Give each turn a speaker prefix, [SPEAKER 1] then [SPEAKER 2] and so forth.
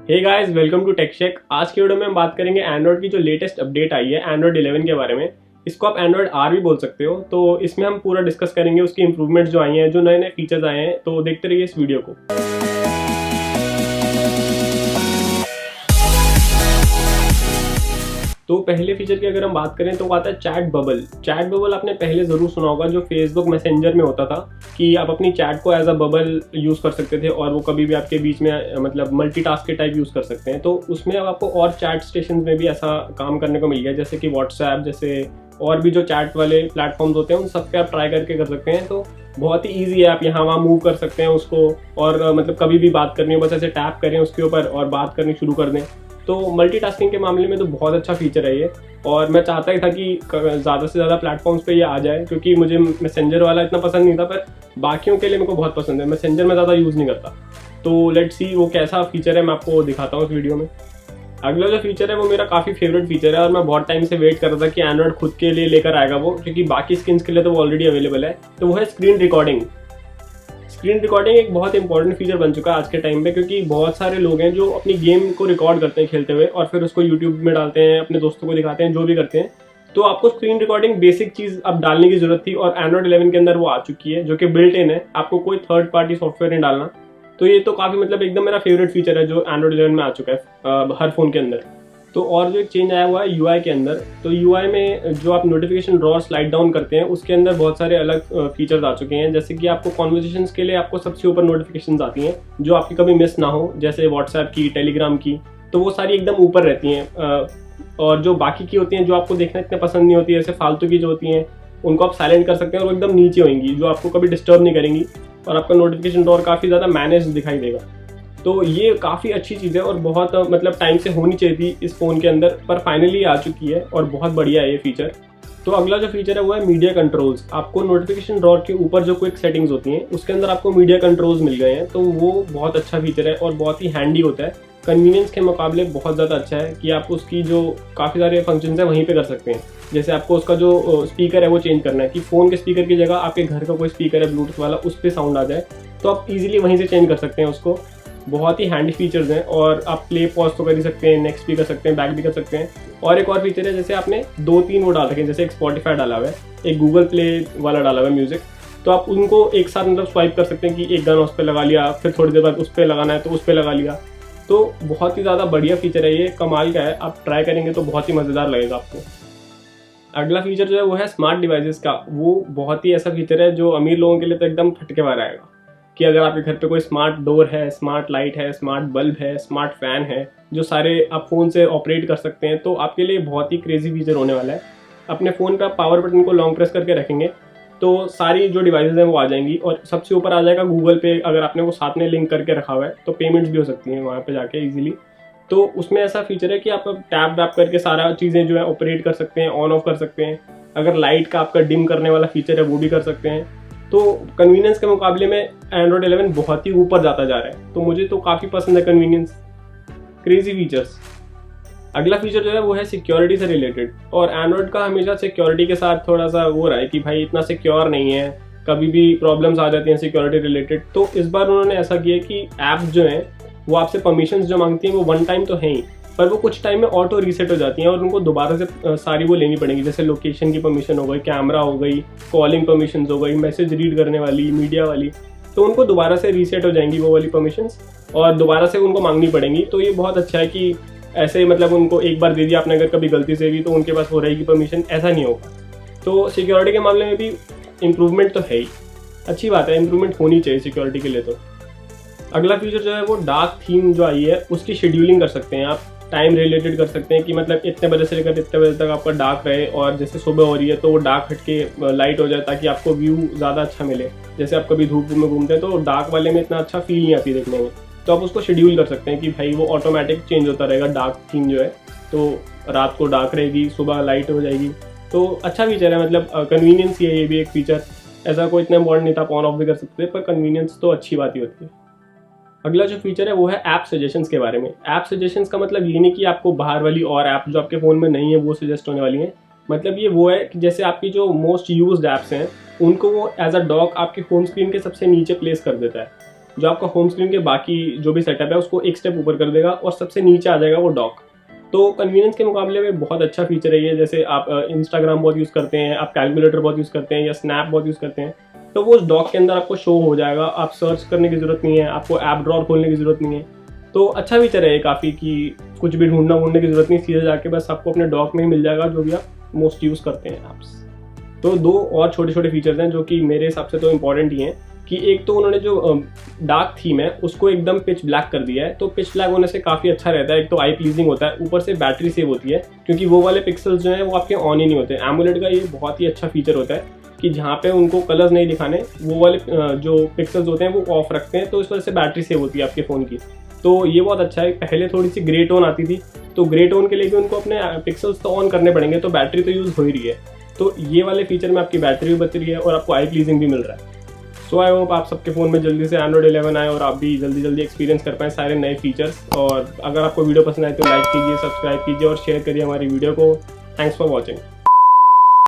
[SPEAKER 1] Hey guys, welcome to Tech Shake. आज की video में हम बात करेंगे एंड्रॉइड की जो लेटेस्ट अपडेट आई है एंड्रॉइड 11 के बारे में। इसको आप एंड्रॉइड आर भी बोल सकते हो। तो इसमें हम पूरा डिस्कस करेंगे उसकी इंप्रूवमेंट्स जो आई हैं, जो नए नए फीचर्स आए हैं। तो देखते रहिए इस वीडियो को। तो पहले फीचर की अगर हम बात करें तो आता है चैट बबल। चैट बबल आपने पहले ज़रूर सुना होगा, जो फेसबुक मैसेंजर में होता था कि आप अपनी चैट को एज अ बबल यूज़ कर सकते थे और वो कभी भी आपके बीच में मतलब मल्टीटास्क के टाइप यूज़ कर सकते हैं। तो उसमें अब आपको और चैट स्टेशन में भी ऐसा काम करने को मिल गया, जैसे कि व्हाट्सएप जैसे और भी जो चैट वाले प्लेटफॉर्म्स होते हैं उन सब पे आप ट्राई करके कर सकते हैं। तो बहुत ही ईजी है, आप यहाँ वहाँ मूव कर सकते हैं उसको और मतलब कभी भी बात करनी हो बस ऐसे टैप करें उसके ऊपर और बात करनी शुरू कर दें। तो मल्टीटास्किंग के मामले में तो बहुत अच्छा फीचर है ये, और मैं चाहता ही था कि ज़्यादा से ज़्यादा प्लेटफॉर्म्स पे ये आ जाए, क्योंकि मुझे मैसेंजर वाला इतना पसंद नहीं था, पर बाकियों के लिए मेरे को बहुत पसंद है। मैसेंजर में ज़्यादा यूज़ नहीं करता। तो लेट्स सी वो कैसा फीचर है, मैं आपको दिखाता हूँ इस वीडियो में। अगला जो फीचर है वो मेरा काफ़ी फेवरेट फीचर है और मैं बहुत टाइम से वेट कर रहा था कि एंड्रॉइड खुद के लिए लेकर आएगा वो, क्योंकि बाकी स्किन्स के लिए तो वो ऑलरेडी अवेलेबल है। तो वो है स्क्रीन रिकॉर्डिंग। स्क्रीन रिकॉर्डिंग एक बहुत इंपॉर्टेंट फीचर बन चुका है आज के टाइम पे, क्योंकि बहुत सारे लोग हैं जो अपनी गेम को रिकॉर्ड करते हैं खेलते हुए और फिर उसको यूट्यूब में डालते हैं, अपने दोस्तों को दिखाते हैं, जो भी करते हैं। तो आपको स्क्रीन रिकॉर्डिंग बेसिक चीज़ अब डालने की जरूरत थी और एंड्रॉइड 11 के अंदर वो आ चुकी है, जो कि बिल्ट इन है, आपको कोई थर्ड पार्टी सॉफ्टवेयर नहीं डालना। तो ये तो काफ़ी मतलब एकदम मेरा फेवरेट फीचर है जो एंड्रॉइड 11 में आ चुका है हर फोन के अंदर। तो और जो एक चेंज आया हुआ है यूआई के अंदर, तो यूआई में जो आप नोटिफिकेशन ड्रॉ स्लाइड डाउन करते हैं उसके अंदर बहुत सारे अलग फीचर्स आ चुके हैं। जैसे कि आपको कॉन्वर्सेशंस के लिए आपको सबसे ऊपर नोटिफिकेशंस आती हैं जो आपकी कभी मिस ना हो, जैसे व्हाट्सएप की, टेलीग्राम की, तो वो सारी एकदम ऊपर रहती हैं। और जो बाकी की होती हैं जो आपको देखना इतने पसंद नहीं होती है, जैसे फालतू की जो होती हैं उनको आप साइलेंट कर सकते हैं और वो एकदम नीचे होंगी, जो आपको कभी डिस्टर्ब नहीं करेंगी और आपका नोटिफिकेशन ड्रॉ काफ़ी ज़्यादा मैनेज दिखाई देगा। तो ये काफ़ी अच्छी चीज़ है और बहुत मतलब टाइम से होनी चाहिए थी इस फ़ोन के अंदर, पर फाइनली आ चुकी है और बहुत बढ़िया है ये फीचर। तो अगला जो फीचर है वो है मीडिया कंट्रोल्स। आपको नोटिफिकेशन ड्रॉर के ऊपर जो क्विक सेटिंग्स होती हैं उसके अंदर आपको मीडिया कंट्रोल्स मिल गए हैं। तो वो बहुत अच्छा फीचर है और बहुत ही हैंडी होता है। कन्वीनियंस के मुकाबले बहुत ज़्यादा अच्छा है कि आप उसकी जो काफ़ी सारे फंक्शंस हैं वहीं पे कर सकते हैं। जैसे आपको उसका जो स्पीकर है वो चेंज करना है कि फ़ोन के स्पीकर की जगह आपके घर का कोई स्पीकर है ब्लूटूथ वाला, उस पर साउंड आ जाए, तो आप इजीली वहीं से चेंज कर सकते हैं उसको। बहुत ही हैंडी फीचर्स हैं और आप प्ले पॉज तो कर ही सकते हैं, नेक्स्ट भी कर सकते हैं, बैक भी कर सकते हैं। और एक और फीचर है, जैसे आपने 2-3 वो डाल रखे हैं, जैसे एक स्पॉटिफाई डाला हुआ है, एक गूगल प्ले वाला डाला हुआ है म्यूजिक, तो आप उनको एक साथ मतलब स्वाइप कर सकते हैं कि एक गाना उस पर लगा लिया, फिर थोड़ी देर बाद उस पर लगाना है तो उस पर लगा लिया। तो बहुत ही ज़्यादा बढ़िया फीचर है ये, कमाल का है। आप ट्राई करेंगे तो बहुत ही मज़ेदार लगेगा आपको। अगला फीचर जो है वो है स्मार्ट डिवाइसेस का। वो बहुत ही ऐसा फीचर है जो अमीर लोगों के लिए तो एकदम खटके वाला आएगा कि अगर आपके घर पे कोई स्मार्ट डोर है, स्मार्ट लाइट है, स्मार्ट बल्ब है, स्मार्ट फैन है, जो सारे आप फ़ोन से ऑपरेट कर सकते हैं, तो आपके लिए बहुत ही क्रेजी फीचर होने वाला है। अपने फ़ोन पे आप पावर बटन को लॉन्ग प्रेस करके रखेंगे तो सारी जो डिवाइसेस हैं वो आ जाएंगी और सबसे ऊपर आ जाएगा गूगल पे। अगर आपने वो साथ में लिंक करके रखा हुआ है तो पेमेंट्स भी हो सकती हैं वहाँ पर जाके ईजिली। तो उसमें ऐसा फीचर है कि आप टैप वैप करके सारा चीज़ें जो है ऑपरेट कर सकते हैं, ऑन ऑफ कर सकते हैं। अगर लाइट का आपका डिम करने वाला फीचर है वो भी कर सकते हैं। तो कन्वीनियंस के मुकाबले में एंड्रॉइड 11 बहुत ही ऊपर जाता जा रहा है, तो मुझे तो काफ़ी पसंद है कन्वीनियंस, क्रेजी फीचर्स। अगला फीचर जो है वो है सिक्योरिटी से रिलेटेड, और एंड्रॉइड का हमेशा सिक्योरिटी के साथ थोड़ा सा वो रहा है कि भाई इतना सिक्योर नहीं है, कभी भी प्रॉब्लम्स आ जाती हैं सिक्योरिटी रिलेटेड। तो इस बार उन्होंने ऐसा किया कि ऐप जो हैं वो आपसे परमिशंस जो मांगती हैं वो वन टाइम तो है ही, पर वो कुछ टाइम में ऑटो रीसेट हो जाती हैं और उनको दोबारा से सारी वो लेनी पड़ेगी। जैसे लोकेशन की परमिशन हो गई, कैमरा हो गई, कॉलिंग परमिशन हो गई, मैसेज रीड करने वाली, मीडिया वाली, तो उनको दोबारा से रीसेट हो जाएंगी वो वाली परमिशंस और दोबारा से उनको मांगनी पड़ेंगी। तो ये बहुत अच्छा है कि ऐसे मतलब उनको एक बार दे दिया आपने अगर कभी गलती से भी, तो उनके पास हो रहेगी परमिशन, ऐसा नहीं होगा। तो सिक्योरिटी के मामले में भी इम्प्रूवमेंट तो है ही, अच्छी बात है, इम्प्रूवमेंट होनी चाहिए सिक्योरिटी के लिए। तो अगला फीचर जो है वो डार्क थीम जो आई है उसकी शेड्यूलिंग कर सकते हैं आप, टाइम रिलेटेड कर सकते हैं कि मतलब इतने बजे से लेकर इतने बजे तक आपका डार्क रहे, और जैसे सुबह हो रही है तो वो डार्क हट के लाइट हो जाए ताकि आपको व्यू ज़्यादा अच्छा मिले। जैसे आप कभी धूप में घूमते हैं तो डार्क वाले में इतना अच्छा फील नहीं आती देखने में, तो आप उसको शेड्यूल कर सकते हैं कि भाई वो ऑटोमेटिक चेंज होता रहेगा। डार्क थीम जो है तो रात को डार्क रहेगी, सुबह लाइट हो जाएगी। तो अच्छा फीचर है, मतलब कन्वीनियंस ही है ये भी एक फीचर। ऐसा कोई इतना इम्पॉर्टेंट नहीं था, आप ऑन ऑफ भी कर सकते हैं, पर कन्वीनियंस तो अच्छी बात ही होती है। अगला जो फीचर है वो है ऐप सजेशंस के बारे में। ऐप सजेशंस का मतलब ये नहीं कि आपको बाहर वाली और ऐप जो आपके फ़ोन में नहीं है वो सजेस्ट होने वाली हैं। मतलब ये वो है कि जैसे आपकी जो मोस्ट यूज्ड ऐप्स हैं उनको वो एज अ डॉक आपके होम स्क्रीन के सबसे नीचे प्लेस कर देता है। जो आपका होम स्क्रीन के बाकी जो भी सेटअप है उसको एक स्टेप ऊपर कर देगा और सबसे नीचे आ जाएगा वो डॉक। तो कन्वीनियंस के मुकाबले में बहुत अच्छा फीचर है ये। जैसे आप इंस्टाग्राम बहुत यूज़ करते हैं, आप कैलकुलेटर बहुत यूज़ करते हैं या स्नैप बहुत यूज़ करते हैं, तो वो उस डॉक के अंदर आपको शो हो जाएगा। आप सर्च करने की ज़रूरत नहीं है, आपको ऐप ड्रॉअर खोलने की ज़रूरत नहीं है। तो अच्छा फीचर है ये काफ़ी, कि कुछ भी ढूंढने की ज़रूरत नहीं, सीधे जाके बस आपको अपने डॉक में ही मिल जाएगा जो भी आप मोस्ट यूज़ करते हैं ऐप्स। तो दो और छोटे छोटे फीचर्स हैं जो कि मेरे हिसाब से तो इम्पॉर्टेंट ही हैं, कि एक तो उन्होंने जो डार्क थीम है उसको एकदम पिच ब्लैक कर दिया है। तो पिच ब्लैक होने से काफ़ी अच्छा रहता है, एक तो आई प्लीजिंग होता है, ऊपर से बैटरी सेव होती है, क्योंकि वो वाले पिक्सल्स जो हैं वो आपके ऑन ही नहीं होते। एमोलेड का ये बहुत ही अच्छा फीचर होता है कि जहाँ पे उनको कलर्स नहीं दिखाने, वो वाले जो पिक्सल्स होते हैं वो ऑफ रखते हैं, तो इस वजह से बैटरी सेव होती है आपके फ़ोन की। तो ये बहुत अच्छा है। पहले थोड़ी सी ग्रे टोन आती थी, तो ग्रे टोन के लिए भी उनको अपने पिक्सल्स तो ऑन करने पड़ेंगे, तो बैटरी तो यूज़ हो ही रही है। तो ये वाले फीचर में आपकी बैटरी भी बच रही है और आपको आई प्लीजिंग भी मिल रहा है। सो आई होप आप सबके फ़ोन में जल्दी से एंड्रॉइड 11 आए और आप भी जल्दी जल्दी एक्सपीरियंस कर पाएँ सारे नए फीचर्स। और अगर आपको वीडियो पसंद आए तो लाइक कीजिए, सब्सक्राइब कीजिए और शेयर करिए हमारी वीडियो को। Thanks for watching.